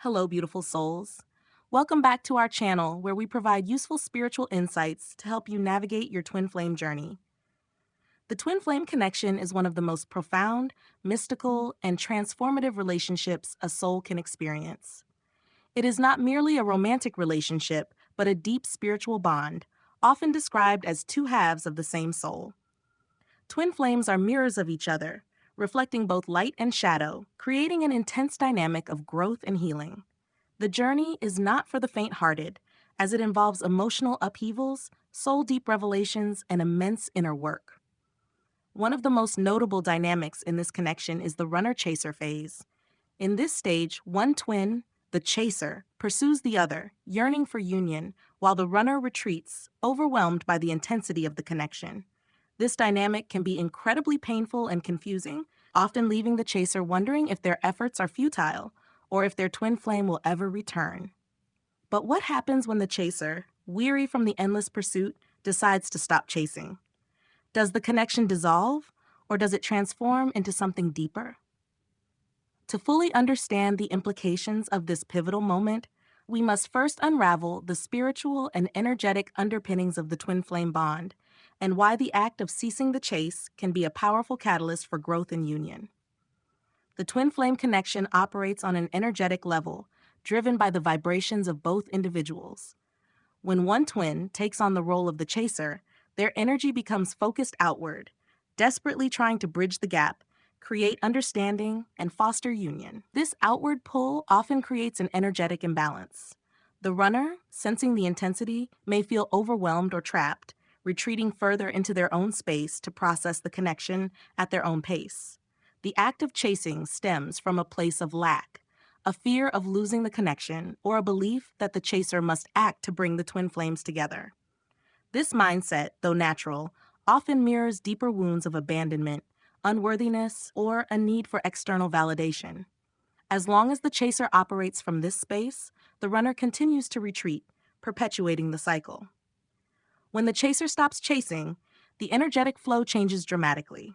Hello, beautiful souls. Welcome back to our channel where we provide useful spiritual insights to help you navigate your twin flame journey. The twin flame connection is one of the most profound, mystical, and transformative relationships a soul can experience. It is not merely a romantic relationship, but a deep spiritual bond, often described as two halves of the same soul. Twin flames are mirrors of each other, reflecting both light and shadow, creating an intense dynamic of growth and healing. The journey is not for the faint-hearted, as it involves emotional upheavals, soul-deep revelations, and immense inner work. One of the most notable dynamics in this connection is the runner-chaser phase. In this stage, one twin, the chaser, pursues the other, yearning for union, while the runner retreats, overwhelmed by the intensity of the connection. This dynamic can be incredibly painful and confusing, often leaving the chaser wondering if their efforts are futile or if their twin flame will ever return. But what happens when the chaser, weary from the endless pursuit, decides to stop chasing? Does the connection dissolve, or does it transform into something deeper? To fully understand the implications of this pivotal moment, we must first unravel the spiritual and energetic underpinnings of the twin flame bond, and why the act of ceasing the chase can be a powerful catalyst for growth and union. The twin flame connection operates on an energetic level, driven by the vibrations of both individuals. When one twin takes on the role of the chaser, their energy becomes focused outward, desperately trying to bridge the gap, create understanding, and foster union. This outward pull often creates an energetic imbalance. The runner, sensing the intensity, may feel overwhelmed or trapped, retreating further into their own space to process the connection at their own pace. The act of chasing stems from a place of lack, a fear of losing the connection, or a belief that the chaser must act to bring the twin flames together. This mindset, though natural, often mirrors deeper wounds of abandonment, unworthiness, or a need for external validation. As long as the chaser operates from this space, the runner continues to retreat, perpetuating the cycle. When the chaser stops chasing, the energetic flow changes dramatically.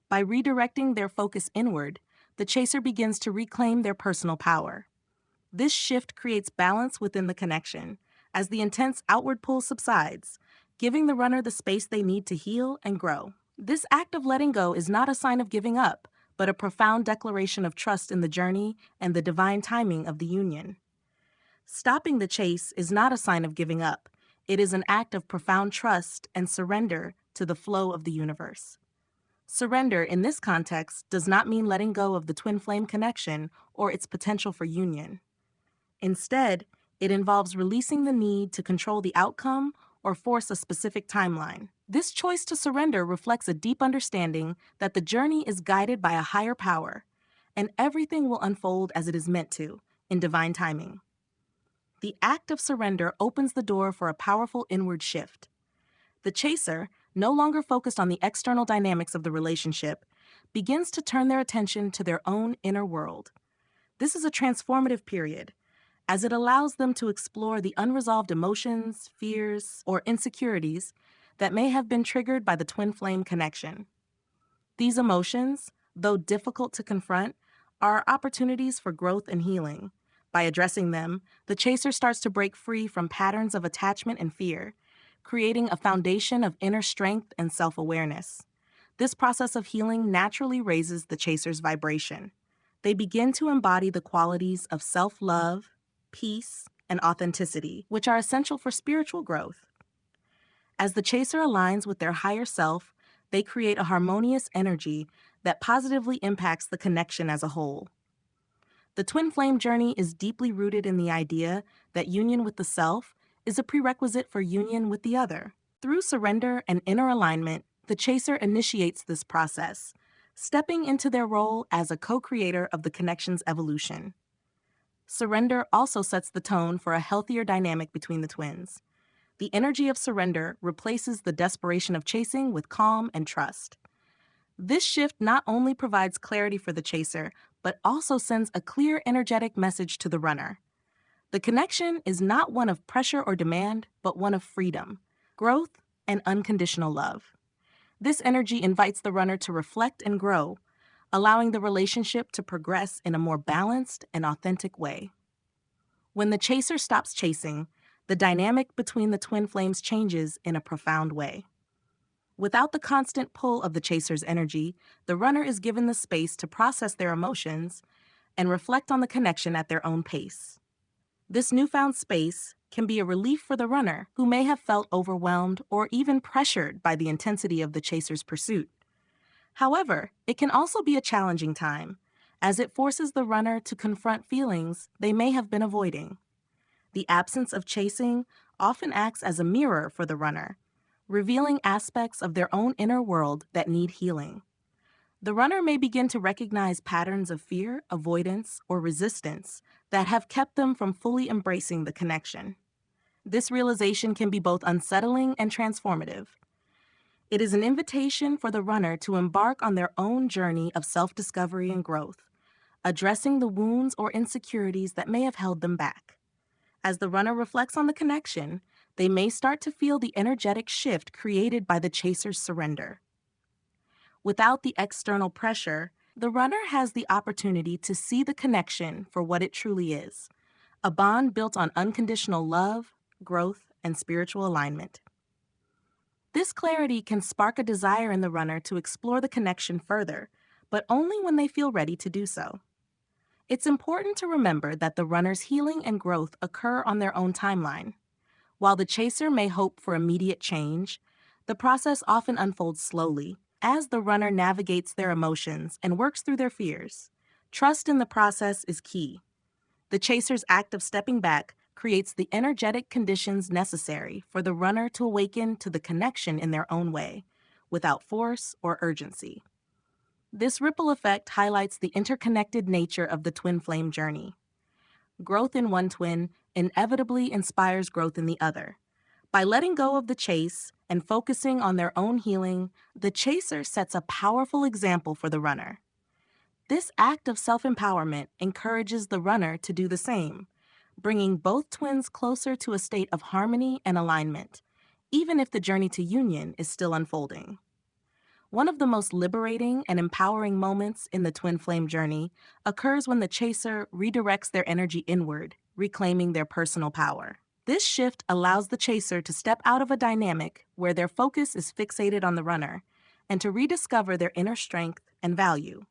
By redirecting their focus inward, the chaser begins to reclaim their personal power. This shift creates balance within the connection, as the intense outward pull subsides, giving the runner the space they need to heal and grow. This act of letting go is not a sign of giving up, but a profound declaration of trust in the journey and the divine timing of the union. Stopping the chase is not a sign of giving up. It is an act of profound trust and surrender to the flow of the universe. Surrender in this context does not mean letting go of the twin flame connection or its potential for union. Instead, it involves releasing the need to control the outcome or force a specific timeline. This choice to surrender reflects a deep understanding that the journey is guided by a higher power, and everything will unfold as it is meant to, in divine timing. The act of surrender opens the door for a powerful inward shift. The chaser, no longer focused on the external dynamics of the relationship, begins to turn their attention to their own inner world. This is a transformative period, as it allows them to explore the unresolved emotions, fears, or insecurities that may have been triggered by the twin flame connection. These emotions, though difficult to confront, are opportunities for growth and healing. By addressing them, the chaser starts to break free from patterns of attachment and fear, creating a foundation of inner strength and self-awareness. This process of healing naturally raises the chaser's vibration. They begin to embody the qualities of self-love, peace, and authenticity, which are essential for spiritual growth. As the chaser aligns with their higher self, they create a harmonious energy that positively impacts the connection as a whole. The twin flame journey is deeply rooted in the idea that union with the self is a prerequisite for union with the other. Through surrender and inner alignment, the chaser initiates this process, stepping into their role as a co-creator of the connection's evolution. Surrender also sets the tone for a healthier dynamic between the twins. The energy of surrender replaces the desperation of chasing with calm and trust. This shift not only provides clarity for the chaser, but also sends a clear energetic message to the runner. The connection is not one of pressure or demand, but one of freedom, growth, and unconditional love. This energy invites the runner to reflect and grow, allowing the relationship to progress in a more balanced and authentic way. When the chaser stops chasing, the dynamic between the twin flames changes in a profound way. Without the constant pull of the chaser's energy, the runner is given the space to process their emotions and reflect on the connection at their own pace. This newfound space can be a relief for the runner who may have felt overwhelmed or even pressured by the intensity of the chaser's pursuit. However, it can also be a challenging time, as it forces the runner to confront feelings they may have been avoiding. The absence of chasing often acts as a mirror for the runner, revealing aspects of their own inner world that need healing. The runner may begin to recognize patterns of fear, avoidance, or resistance that have kept them from fully embracing the connection. This realization can be both unsettling and transformative. It is an invitation for the runner to embark on their own journey of self-discovery and growth, addressing the wounds or insecurities that may have held them back. As the runner reflects on the connection, they may start to feel the energetic shift created by the chaser's surrender. Without the external pressure, the runner has the opportunity to see the connection for what it truly is, a bond built on unconditional love, growth, and spiritual alignment. This clarity can spark a desire in the runner to explore the connection further, but only when they feel ready to do so. It's important to remember that the runner's healing and growth occur on their own timeline. While the chaser may hope for immediate change, the process often unfolds slowly as the runner navigates their emotions and works through their fears. Trust in the process is key. The chaser's act of stepping back creates the energetic conditions necessary for the runner to awaken to the connection in their own way, without force or urgency. This ripple effect highlights the interconnected nature of the twin flame journey. Growth in one twin inevitably inspires growth in the other. By letting go of the chase and focusing on their own healing, the chaser sets a powerful example for the runner. This act of self-empowerment encourages the runner to do the same, bringing both twins closer to a state of harmony and alignment, even if the journey to union is still unfolding. One of the most liberating and empowering moments in the twin flame journey occurs when the chaser redirects their energy inward, reclaiming their personal power. This shift allows the chaser to step out of a dynamic where their focus is fixated on the runner and to rediscover their inner strength and value.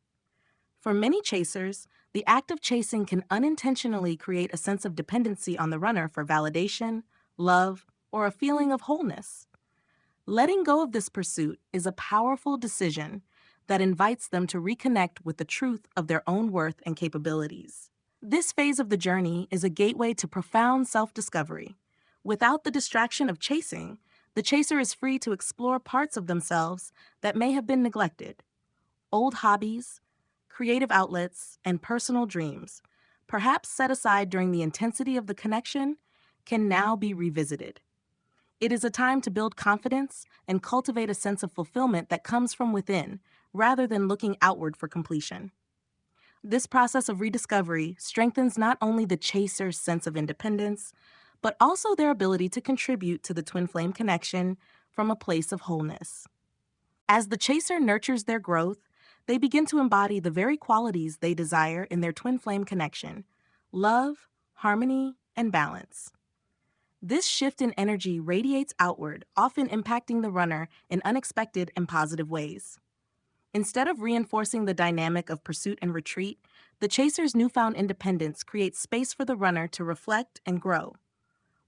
For many chasers, the act of chasing can unintentionally create a sense of dependency on the runner for validation, love, or a feeling of wholeness. Letting go of this pursuit is a powerful decision that invites them to reconnect with the truth of their own worth and capabilities. This phase of the journey is a gateway to profound self-discovery. Without the distraction of chasing, the chaser is free to explore parts of themselves that may have been neglected. Old hobbies, creative outlets, and personal dreams, perhaps set aside during the intensity of the connection, can now be revisited. It is a time to build confidence and cultivate a sense of fulfillment that comes from within, rather than looking outward for completion. This process of rediscovery strengthens not only the chaser's sense of independence, but also their ability to contribute to the twin flame connection from a place of wholeness. As the chaser nurtures their growth, they begin to embody the very qualities they desire in their twin flame connection: love, harmony, and balance. This shift in energy radiates outward, often impacting the runner in unexpected and positive ways. Instead of reinforcing the dynamic of pursuit and retreat, the chaser's newfound independence creates space for the runner to reflect and grow.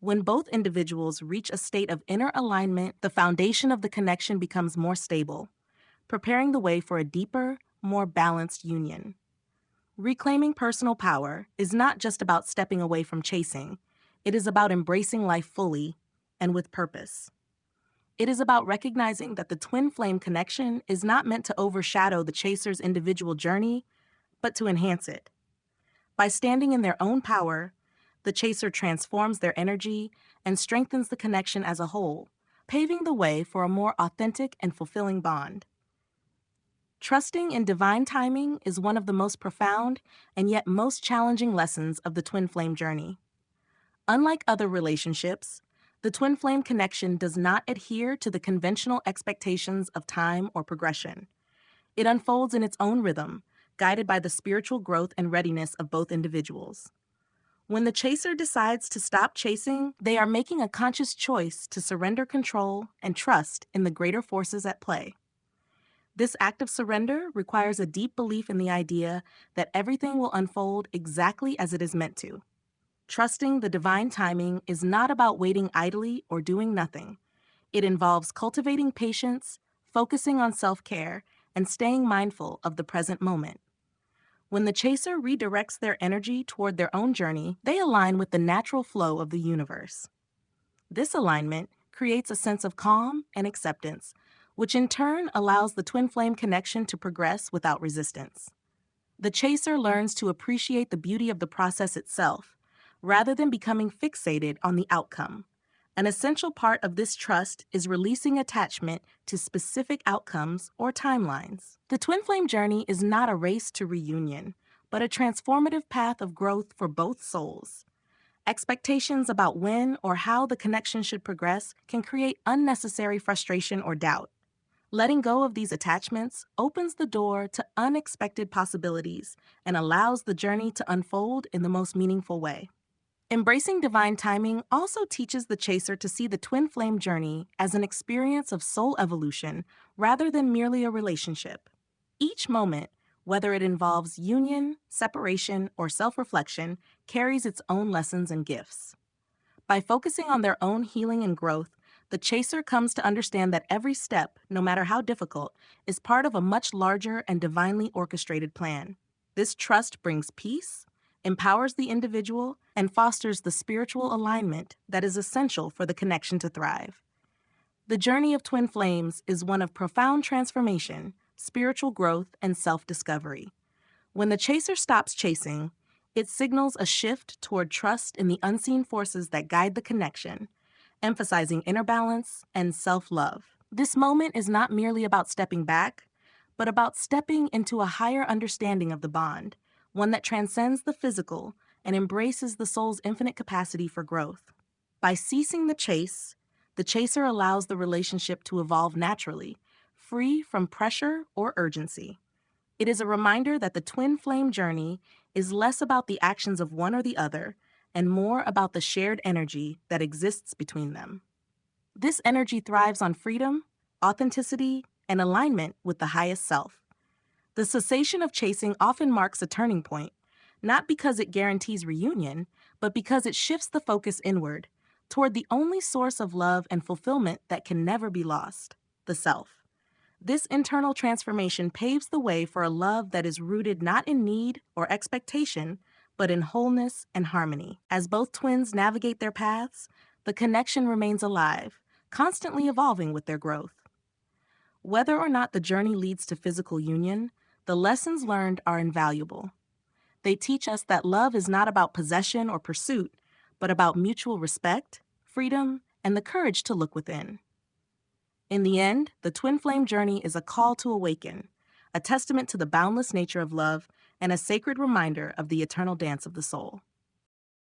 When both individuals reach a state of inner alignment, the foundation of the connection becomes more stable, preparing the way for a deeper, more balanced union. Reclaiming personal power is not just about stepping away from chasing. It is about embracing life fully and with purpose. It is about recognizing that the twin flame connection is not meant to overshadow the chaser's individual journey, but to enhance it. By standing in their own power, the chaser transforms their energy and strengthens the connection as a whole, paving the way for a more authentic and fulfilling bond. Trusting in divine timing is one of the most profound and yet most challenging lessons of the twin flame journey. Unlike other relationships, the twin flame connection does not adhere to the conventional expectations of time or progression. It unfolds in its own rhythm, guided by the spiritual growth and readiness of both individuals. When the chaser decides to stop chasing, they are making a conscious choice to surrender control and trust in the greater forces at play. This act of surrender requires a deep belief in the idea that everything will unfold exactly as it is meant to. Trusting the divine timing is not about waiting idly or doing nothing. It involves cultivating patience, focusing on self-care, and staying mindful of the present moment. When the chaser redirects their energy toward their own journey, they align with the natural flow of the universe. This alignment creates a sense of calm and acceptance, which in turn allows the twin flame connection to progress without resistance. The chaser learns to appreciate the beauty of the process itself, rather than becoming fixated on the outcome. An essential part of this trust is releasing attachment to specific outcomes or timelines. The twin flame journey is not a race to reunion, but a transformative path of growth for both souls. Expectations about when or how the connection should progress can create unnecessary frustration or doubt. Letting go of these attachments opens the door to unexpected possibilities and allows the journey to unfold in the most meaningful way. Embracing divine timing also teaches the chaser to see the twin flame journey as an experience of soul evolution rather than merely a relationship. Each moment, whether it involves union, separation, or self-reflection, carries its own lessons and gifts. By focusing on their own healing and growth, the chaser comes to understand that every step, no matter how difficult, is part of a much larger and divinely orchestrated plan. This trust brings peace, empowers the individual, and fosters the spiritual alignment that is essential for the connection to thrive. The journey of twin flames is one of profound transformation, spiritual growth, and self-discovery. When the chaser stops chasing, it signals a shift toward trust in the unseen forces that guide the connection, emphasizing inner balance and self-love. This moment is not merely about stepping back, but about stepping into a higher understanding of the bond, one that transcends the physical and embraces the soul's infinite capacity for growth. By ceasing the chase, the chaser allows the relationship to evolve naturally, free from pressure or urgency. It is a reminder that the twin flame journey is less about the actions of one or the other and more about the shared energy that exists between them. This energy thrives on freedom, authenticity, and alignment with the highest self. The cessation of chasing often marks a turning point, not because it guarantees reunion, but because it shifts the focus inward, toward the only source of love and fulfillment that can never be lost, the self. This internal transformation paves the way for a love that is rooted not in need or expectation, but in wholeness and harmony. As both twins navigate their paths, the connection remains alive, constantly evolving with their growth. Whether or not the journey leads to physical union, the lessons learned are invaluable. They teach us that love is not about possession or pursuit, but about mutual respect, freedom, and the courage to look within. In the end, the twin flame journey is a call to awaken, a testament to the boundless nature of love, and a sacred reminder of the eternal dance of the soul.